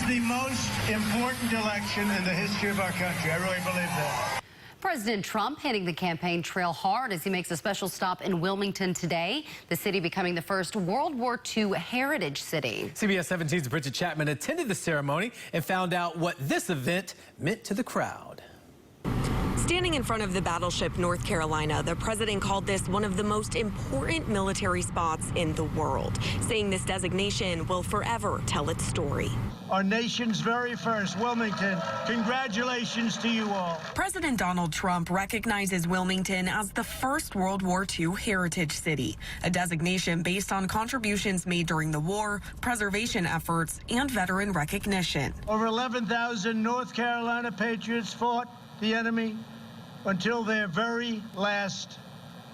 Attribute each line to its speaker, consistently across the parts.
Speaker 1: the most important election in the history of our country. I really believe that.
Speaker 2: President Trump hitting the campaign trail hard as he makes a special stop in Wilmington today, the city becoming the first World War II Heritage City.
Speaker 3: CBS 17's Bridget Chapman attended the ceremony and found out what this event meant to the crowd.
Speaker 4: Standing in front of the battleship North Carolina, the president called this one of the most important military spots in the world, saying this designation will forever tell its story.
Speaker 1: Our nation's very first, Wilmington. Congratulations to you all.
Speaker 4: President Donald Trump recognizes Wilmington as the first World War II Heritage City, a designation based on contributions made during the war, preservation efforts, and veteran recognition.
Speaker 1: Over 11,000 North Carolina patriots fought the enemy until their very last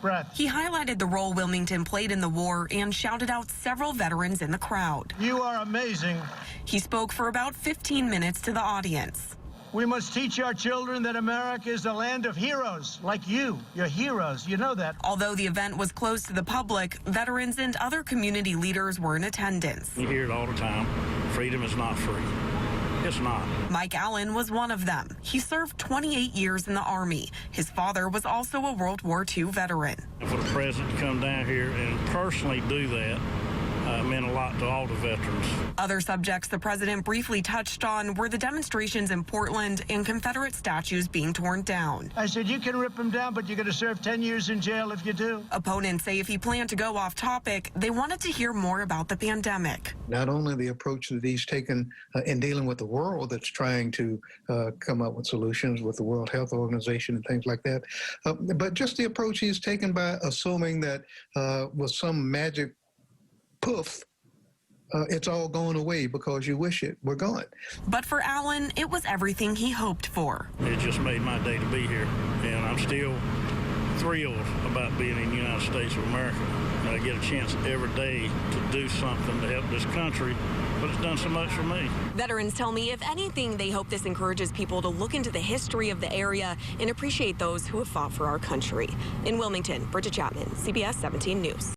Speaker 1: breath.
Speaker 4: He highlighted the role Wilmington played in the war and shouted out several veterans in the crowd.
Speaker 1: You are amazing.
Speaker 4: He spoke for about 15 minutes to the audience.
Speaker 1: We must teach our children that America is a land of heroes like you. You're heroes. You know that.
Speaker 4: Although the event was closed to the public, veterans and other community leaders were in attendance.
Speaker 5: You hear it all the time. Freedom is not free. It's not.
Speaker 4: Mike Allen was one of them. He served 28 years in the Army. His father was also a World War II veteran.
Speaker 5: For the president to come down here and personally do that meant a lot to all the veterans.
Speaker 4: Other subjects the president briefly touched on were the demonstrations in Portland and Confederate statues being torn down.
Speaker 1: I said, you can rip them down, but you're going to serve 10 years in jail if you do.
Speaker 4: Opponents say if he planned to go off topic, they wanted to hear more about the pandemic.
Speaker 6: Not only the approach that he's taken in dealing with the world that's trying to come up with solutions with the World Health Organization and things like that, but just the approach he's taken by assuming that with some magic poof, it's all going away because you wish it were gone.
Speaker 4: But for Allen, it was everything he hoped for.
Speaker 5: It just made my day to be here, and I'm still thrilled about being in the United States of America. I get a chance every day to do something to help this country, but it's done so much for me.
Speaker 4: Veterans tell me, if anything, they hope this encourages people to look into the history of the area and appreciate those who have fought for our country. In Wilmington, Bridget Chapman, CBS 17 News.